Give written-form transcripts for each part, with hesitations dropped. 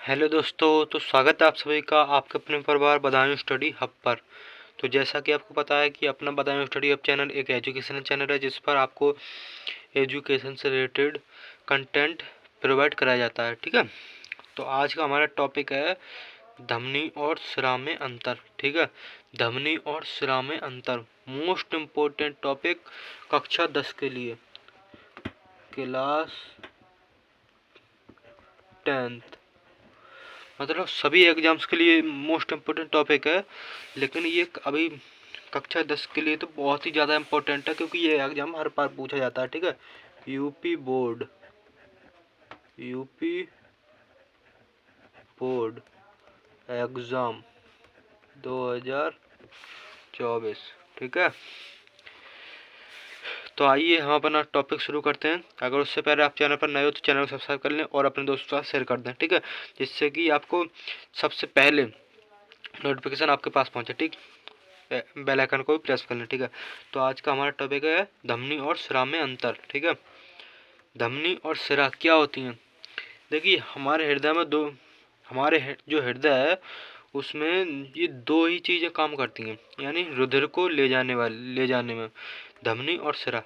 Hello दोस्तों, तो स्वागत है आप सभी का आपके अपने परिवार बदायूं स्टडी हब पर। तो जैसा कि आपको पता है कि अपना बदायूं स्टडी हब चैनल एक एजुकेशनल चैनल है जिस पर आपको एजुकेशन से रिलेटेड कंटेंट प्रोवाइड कराया जाता है। ठीक है, तो आज का हमारा टॉपिक है धमनी और सिरा में अंतर। ठीक है, धमनी और सिरा में अंतर मोस्ट इम्पोर्टेंट टॉपिक कक्षा 10 के लिए, क्लास 10th, मतलब सभी एग्जाम्स के लिए मोस्ट इम्पोर्टेंट टॉपिक है। लेकिन ये अभी कक्षा 10 के लिए तो बहुत ही ज़्यादा इम्पोर्टेंट है क्योंकि ये एग्जाम हर बार पूछा जाता है। ठीक है, UP board UP board exam 2024। ठीक है, तो आइए हम अपना टॉपिक शुरू करते हैं। अगर उससे पहले आप चैनल पर नए हो तो चैनल को सब्सक्राइब कर लें और अपने दोस्तों के साथ शेयर कर दें। ठीक है, जिससे कि आपको सबसे पहले नोटिफिकेशन आपके पास पहुंचे। ठीक, बेल आइकन को भी प्रेस कर लें। ठीक है, तो आज का हमारा टॉपिक है धमनी और सिरा में अंतर। ठीक है, धमनी और सिरा क्या होती हैं। देखिए, हमारे हृदय में दो, जो हृदय है उसमें ये दो ही चीज़ें काम करती हैं, यानी रुधिर को ले जाने में धमनी और सिरा।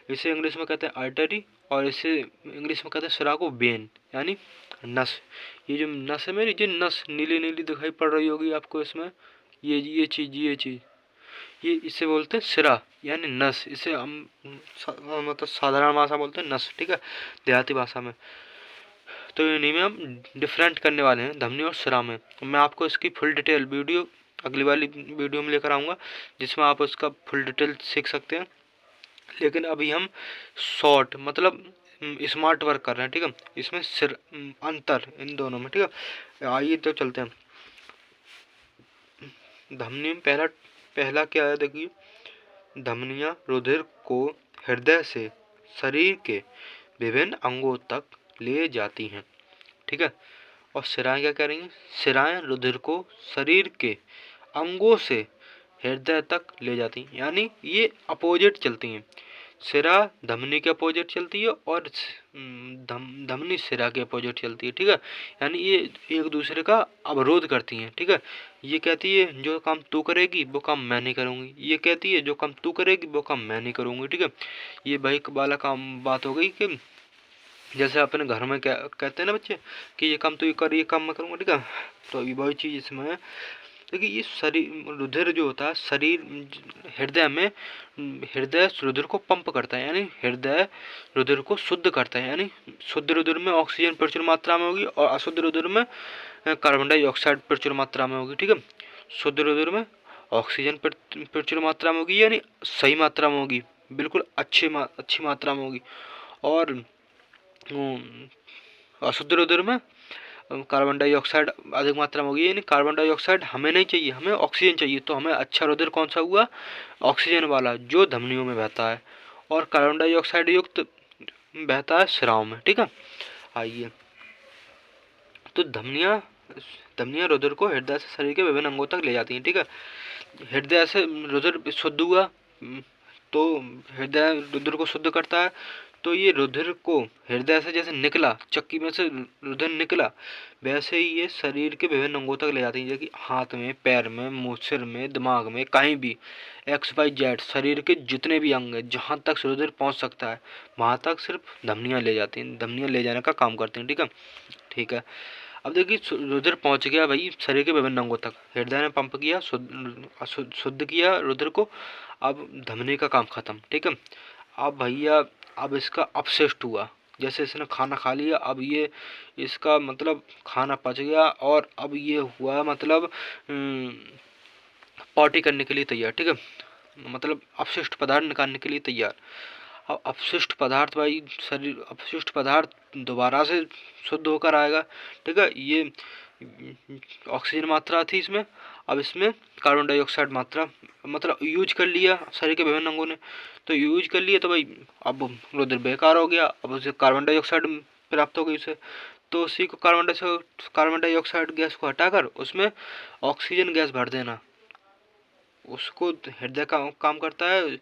इसे इंग्लिश में कहते हैं आर्टरी और इसे इंग्लिश में कहते हैं सिरा को वेन, यानी नस। ये जो नस है मेरी, जो नस नीली नीली दिखाई पड़ रही होगी आपको इसमें, ये चीज़ ये इसे बोलते हैं सिरा यानी नस। इसे हम मतलब साधारण भाषा बोलते हैं नस। ठीक है, देहाती भाषा में। तो इन्हीं में हम डिफरेंट करने वाले हैं धमनी और सिरा में। मैं आपको इसकी फुल डिटेल वीडियो अगली वाली वीडियो में लेकर आऊँगा जिसमें आप उसका फुल डिटेल सीख सकते हैं। लेकिन अभी हम शॉर्ट मतलब स्मार्ट वर्क कर रहे हैं। ठीक है, इसमें अंतर इन दोनों में। ठीक है, आइए तो चलते हैं। धमनी में पहला पहला क्या है, देखिए, धमनियाँ रुधिर को हृदय से शरीर के विभिन्न अंगों तक ले जाती हैं। ठीक है, और सिराएं क्या करेंगी, सिराएं रुधिर को शरीर के अंगों से हृदय तक ले जाती हैं, यानी ये अपोजिट चलती हैं। सिरा धमनी के अपोजिट चलती है और धमनी सिरा के अपोजिट चलती है। ठीक है, यानी ये एक दूसरे का अवरोध करती हैं। ठीक है, ये कहती है जो काम तू करेगी वो काम मैं नहीं करूँगी, ये कहती है जो काम तू करेगी वो काम मैं नहीं करूँगी। ठीक है, ये भाई वाला काम बात हो गई कि जैसे अपने घर में क्या कहते हैं ना बच्चे कि ये काम तो ये कर, ये काम मैं करूँगा। ठीक है, तो ये वही चीज़ इसमें है। देखिए, ये शरीर रुधिर जो होता है शरीर हृदय में, हृदय रुधिर को पंप करता है, यानी हृदय रुधिर को शुद्ध करता है। यानी शुद्ध रुधिर में ऑक्सीजन प्रचुर मात्रा में होगी और अशुद्ध रुधिर में कार्बन डाइऑक्साइड प्रचुर मात्रा में होगी। ठीक है, शुद्ध रुधिर में ऑक्सीजन प्रचुर मात्रा में होगी, यानी सही मात्रा में होगी, बिल्कुल अच्छी मात्रा में होगी। और अशुद्ध रुधिर में कार्बन डाइऑक्साइड अधिक मात्रा में होगी, यानी कार्बन डाइऑक्साइड हमें नहीं चाहिए, हमें ऑक्सीजन चाहिए। तो हमें अच्छा रुधिर कौन सा हुआ, ऑक्सीजन वाला जो धमनियों में बहता है, और कार्बन डाइऑक्साइड युक्त बहता है सिराओं में। ठीक है, आइए, तो धमनियाँ धमनियाँ रुधिर को हृदय से शरीर के विभिन्न अंगों तक ले जाती हैं। ठीक है, हृदय से रुधिर शुद्ध हुआ तो हृदय रुधिर को शुद्ध करता है। तो ये रुधिर को हृदय से जैसे निकला, चक्की में से रुधिर निकला, वैसे ही ये शरीर के विभिन्न अंगों तक ले जाती है, जैसे कि हाथ में, पैर में, मुँह, सिर में, दिमाग में, कहीं भी XYZ शरीर के जितने भी अंग हैं जहाँ तक रुधिर पहुँच सकता है वहाँ तक सिर्फ धमनियाँ ले जाती हैं, धमनियाँ ले जाने का काम करती हैं। ठीक है, ठीक है, अब देखिए रुधिर पहुंच गया भाई शरीर के विभिन्न अंगों तक, हृदय ने पंप किया, शुद्ध किया रुधिर को। अब धमनी का काम खत्म। ठीक है, अब भैया अब इसका अपशिष्ट हुआ, जैसे इसने खाना खा लिया, अब ये इसका मतलब खाना पच गया और अब ये हुआ मतलब पॉटी करने के लिए तैयार। ठीक है, मतलब अपशिष्ट पदार्थ निकालने के लिए तैयार। अब अपशिष्ट पदार्थ भाई शरीर अपशिष्ट पदार्थ दोबारा से शुद्ध होकर आएगा। ठीक है, ये ऑक्सीजन मात्रा थी इसमें, अब इसमें कार्बन डाइऑक्साइड मात्रा मतलब यूज कर लिया शरीर के विभिन्न अंगों ने। तो यूज कर लिया तो भाई अब रुधिर बेकार हो गया, अब उसे कार्बन डाइऑक्साइड प्राप्त हो गई उसे। तो उसी को कार्बन डाइऑक्साइड गैस को हटाकर उसमें ऑक्सीजन गैस भर देना, उसको हृदय का काम करता है।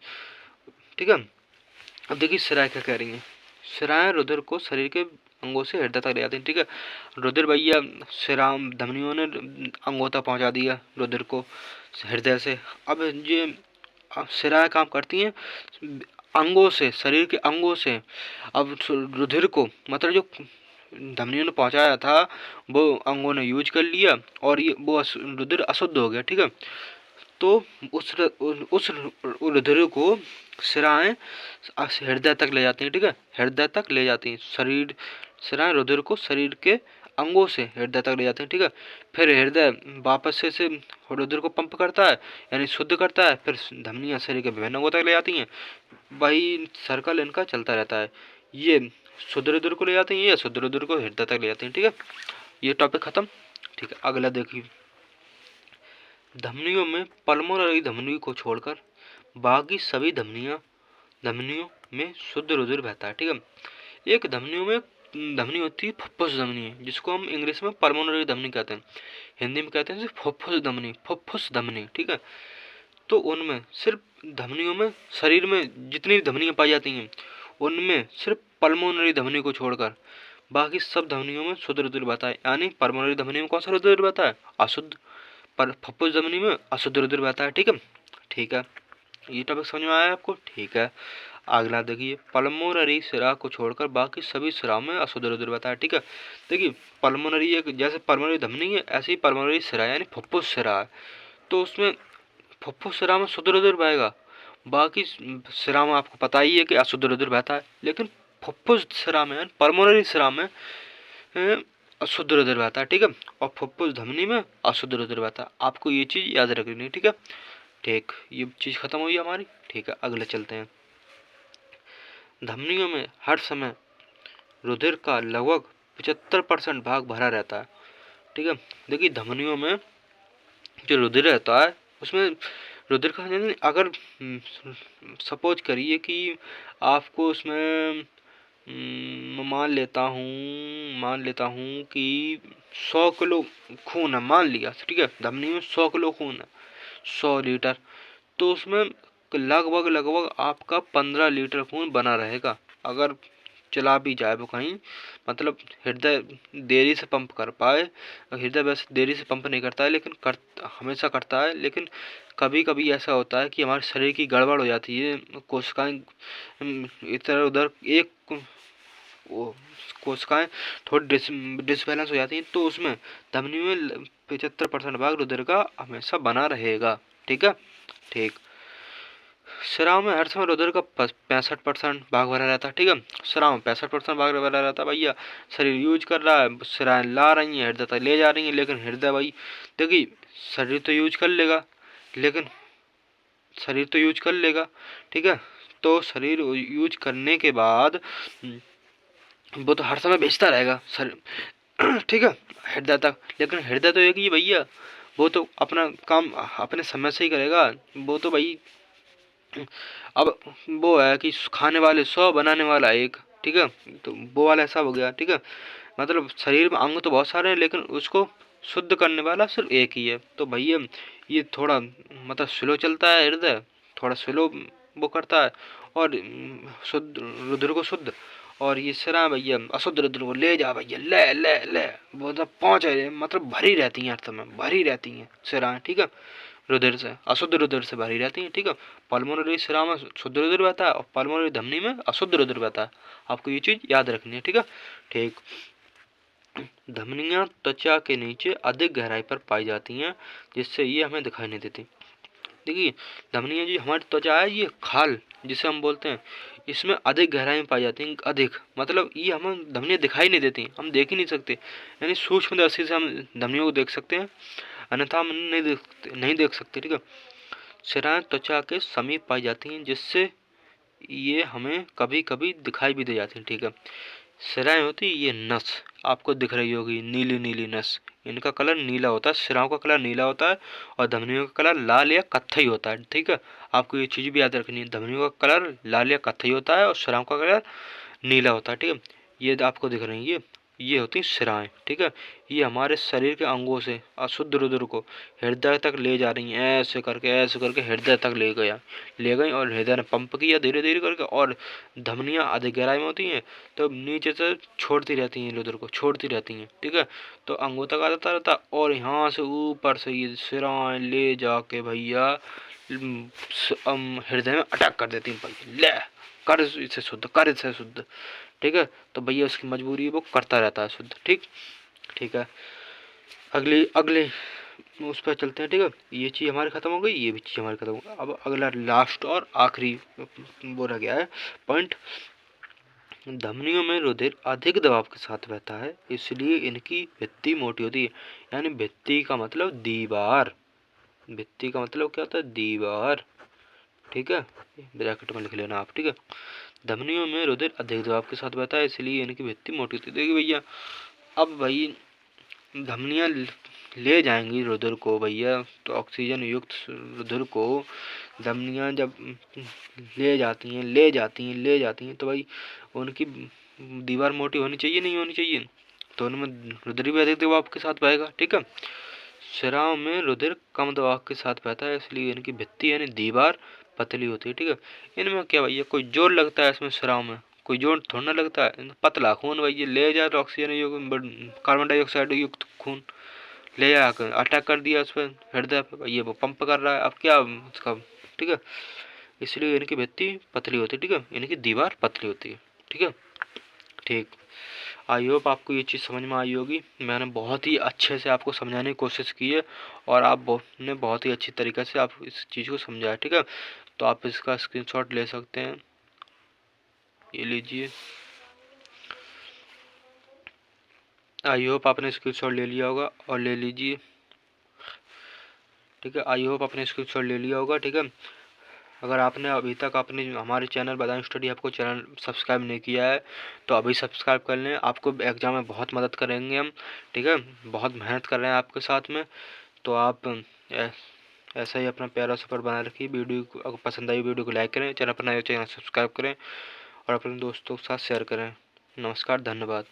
ठीक है, अब देखिए सिराएं क्या कह रही हैं। सिराएं रुधिर को शरीर के अंगों से हृदय तक ले जाती हैं। ठीक है, रुधिर भैया श्रीराम धमनियों ने अंगों तक पहुंचा दिया रुधिर को हृदय से। अब ये शिराएं काम करती हैं अंगों से, शरीर के अंगों से। अब रुधिर को मतलब जो धमनियों ने पहुंचाया था वो अंगों ने यूज कर लिया और ये वो रुधिर अशुद्ध हो गया। ठीक है, तो उस रुधिर को शिराएं हृदय तक ले जाती हैं। ठीक है, हृदय तक ले जाती हैं, शरीर शिराएं रुधिर को शरीर के अंगों से हृदय तक ले जाते हैं। ठीक है, फिर हृदय वापस से रुधिर को पंप करता है यानी शुद्ध करता है, फिर धमनियां शरीर के विभिन्न अंगों तक ले जाती हैं। वही सर्कल इनका चलता रहता है। ये शुद्ध रुधिर को ले जाती हैं, ये शुद्ध रुधिर को हृदय तक ले जाती हैं। ठीक है, ये टॉपिक खत्म। ठीक है, अगला देखिए, धमनियों में पल्मोनरी धमनी को छोड़कर बाकी सभी धमनियों में शुद्ध रुधिर बहता है। ठीक है, एक धमनियों में धमनी होती है फुफ्फुस धमनी, जिसको हम इंग्लिश में पल्मोनरी धमनी कहते हैं, हिंदी में कहते हैं फुफ्फुस धमनी। ठीक है, तो उनमें सिर्फ धमनियों में शरीर में जितनी भी धमनियां पाई जाती हैं उनमें सिर्फ पल्मोनरी धमनी को छोड़कर बाकी सब धमनियों में शुद्ध रुधिर बहता है। यानी पल्मोनरी धमनी में कौन सा रुधिर बहता है? अशुद्ध। पर फुफ्फुस धमनी में अशुद्ध रुधिर बहता है। ठीक है, ठीक है, ये टॉपिक समझ में आया आपको? ठीक है, अगला देखिए, पल्मोनरी शिरा को छोड़कर बाकी सभी शिराओं में अशुद्ध रुधिर बहता है। ठीक है, देखिए पल्मोनरी एक जैसे पल्मोनरी धमनी है ऐसे ही पल्मोनरी शिरा यानी फुफ्फुस शिरा है, तो उसमें फुफ्फुस शिरा में शुद्ध रुधिर बहेगा। बाकी शिरा में आपको पता ही है कि अशुद्ध रुधिर बहता है, लेकिन फुफ्फुस शिरा में पल्मोनरी शिरा में अशुद्ध रुधिर बहता है। ठीक है, और फुफ्फुस धमनी में अशुद्ध रुधिर बहता है। आपको ये चीज याद रखनी है। ठीक है, ठीक, ये चीज खत्म हुई हमारी। ठीक है, अगले चलते हैं। धमनियों में हर समय रुधिर का लगभग 75% भाग भरा रहता है। ठीक है, देखिए धमनियों में जो रुधिर रहता है उसमें रुधिर का अगर सपोज करिए कि आपको उसमें मान लेता हूँ कि 100 किलो खून है, मान लिया। ठीक है, धमनी में 100 किलो खून है, 100 लीटर, तो उसमें लगभग आपका 15 लीटर खून बना रहेगा। अगर चला भी जाए वो कहीं, मतलब हृदय देरी से पंप कर पाए, हृदय वैसे देरी से पंप नहीं करता है लेकिन हमेशा करता है, लेकिन कभी कभी ऐसा होता है कि हमारे शरीर की गड़बड़ हो जाती है, कोशिकाएं इधर उधर कोशिकाएं थोड़ी डिसबैलेंस हो जाती हैं, तो उसमें धमनी में 75% भाग रुधिर का हमेशा बना रहेगा। ठीक है, ठीक, शिराओं में हर समय रुधिर का 65% भाग भरा रहता है। ठीक है, शिराओं में 65% भाग भरा रहता है भैया। शरीर यूज कर रहा है, शिराएं ला रही हैं, हृदय तक ले जा रही हैं, लेकिन हृदय भाई देखिए शरीर तो यूज कर लेगा, लेकिन शरीर तो यूज कर लेगा। ठीक है, तो शरीर यूज करने के बाद वो तो हर समय भेजता रहेगा शरीर ठीक है हृदय तक, लेकिन हृदय तो एक ही भैया, वो तो अपना काम अपने समय से ही करेगा। वो तो भाई अब वो है कि खाने वाले 100 बनाने वाला एक। ठीक है, तो वो वाला ऐसा हो गया। ठीक है, मतलब शरीर में अंग तो बहुत सारे हैं लेकिन उसको शुद्ध करने वाला सिर्फ एक ही है। तो भैया ये थोड़ा मतलब स्लो चलता है, हृदय थोड़ा स्लो वो करता है, और शुद्ध रुधिर को शुद्ध, और ये सिरा भैया अशुद्ध रुधिर को ले जा भैया, ले ले ले वो सब पहुँचे, मतलब भरी रहती हैं, हर समय भरी रहती हैं सिरा। ठीक है, रुधिर से, अशुद्ध रुधिर से भरी रहती हैं। ठीक है, पल्मोनरी शिरा में शुद्ध रुधिर बहता है और पल्मोनरी धमनी में अशुद्ध रुधिर बहता है। आपको ये चीज याद रखनी है। ठीक है, ठीक, धमनियां त्वचा के नीचे अधिक गहराई पर पाई जाती हैं, जिससे ये हमें दिखाई नहीं देती। देखिए धमनियां जो हमारी त्वचा है, ये खाल जिसे हम बोलते हैं, इसमें अधिक गहराई में पाई जाती हैं। अधिक मतलब ये हमें धमनियां दिखाई नहीं देती, हम देख ही नहीं सकते, यानी सूक्ष्मदर्शी से हम धमनियों को देख सकते हैं, अन्यथा हम नहीं देख सकते। ठीक है, शिराएं त्वचा के समीप पाई जाती हैं, जिससे ये हमें कभी कभी दिखाई भी दे जाती हैं। ठीक है, शिराएं होती ये नस आपको दिख रही होगी, नीली नीली नस, इनका कलर नीला होता है, शिराओं का कलर नीला होता है और धमनियों का कलर लाल या कत्थई होता है। ठीक है, आपको ये चीज भी याद रखनी है, धमनियों का कलर लाल या कत्थई होता है और शिराओं का कलर नीला होता है। ठीक है, ये आपको दिख रही है, ये होती हैं शिराएँ, ठीक है। ये हमारे शरीर के अंगों से अशुद्ध रुधिर को हृदय तक ले जा रही हैं, ऐसे करके हृदय तक ले गई और हृदय ने पंप किया धीरे धीरे करके, और धमनियाँ अधिक गहराई में होती हैं तो नीचे से छोड़ती रहती हैं, रुधिर को छोड़ती रहती हैं, ठीक है। तो अंगों तक आ जाता रहता है, और यहाँ से ऊपर से ये शिराएँ ले जाके भैया हृदय में अटैक कर देती हैं भैया, ले कर इसे शुद्ध, कर इसे शुद्ध, ठीक है। तो भैया उसकी मजबूरी है, वो करता रहता है शुद्ध, ठीक ठीक है। अगली अगले उस पर चलते हैं, ठीक है। ये चीज़ हमारी खत्म हो गई, ये भी चीज़ हमारी खत्म हो गई। अब अगला लास्ट और आखिरी वो रह गया है पॉइंट। धमनियों में रुधिर अधिक दबाव के साथ बहता है, इसलिए इनकी भित्ति मोटी होती है। यानी भित्ति का मतलब दीवार, भित्ति का मतलब क्या होता है, दीवार, ठीक है। ब्रैकेट में लिख लेना आप, ठीक है। धमनियों में रुधिर अधिक दबाव के साथ बहता है, इसलिए इनकी भित्ति मोटी होती है। देखिए भैया, अब भाई धमनियाँ ले जाएंगी रुधिर को भैया, तो ऑक्सीजन युक्त रुधिर को धमनियाँ जब ले जाती हैं तो भाई उनकी दीवार मोटी होनी चाहिए, नहीं होनी चाहिए, तो उनमें रुधिर भी अधिक दबाव के साथ बहेगा, ठीक है। शिराओं में रुधिर कम दबाव के साथ बहता है, इसलिए इनकी भित्ति यानी दीवार पतली होती है, ठीक है। इनमें क्या भैया कोई जोर लगता है, इसमें शिराओं में कोई जोर थोड़ा ना लगता है, पतला खून भैया ले जा तो ऑक्सीजन युक्त कार्बन डाइऑक्साइड युक्त खून ले जाकर अटैक कर दिया उस पर, हृदय पे, ये वो पंप कर रहा है, अब क्या उसका, ठीक है। इसलिए इनकी भित्ति पतली होती है, ठीक है, इनकी दीवार पतली होती है, ठीक है, ठीक। आई होप आपको ये चीज़ समझ में आई होगी। मैंने बहुत ही अच्छे से आपको समझाने की कोशिश की है, और आपने बहुत ही अच्छी तरीके से आप इस चीज़ को समझाया, ठीक है। तो आप इसका स्क्रीनशॉट ले सकते हैं, ये लीजिए। आई होप आपने स्क्रीनशॉट ले लिया होगा, और ले लीजिए, ठीक है। आई होप आपने स्क्रीनशॉट ले लिया होगा, ठीक है। अगर आपने अभी तक आपने हमारे चैनल बादाम स्टडी आपको चैनल सब्सक्राइब नहीं किया है तो अभी सब्सक्राइब कर लें, आपको एग्ज़ाम में बहुत मदद करेंगे हम, ठीक है। बहुत मेहनत कर रहे हैं आपके साथ में, तो आप ऐसा ही अपना प्यारा सफ़र बनाए रखिए। वीडियो को अगर पसंद आई वीडियो को लाइक करें, चैनल पर नए चैनल सब्सक्राइब करें, और अपने दोस्तों के साथ शेयर करें। नमस्कार, धन्यवाद।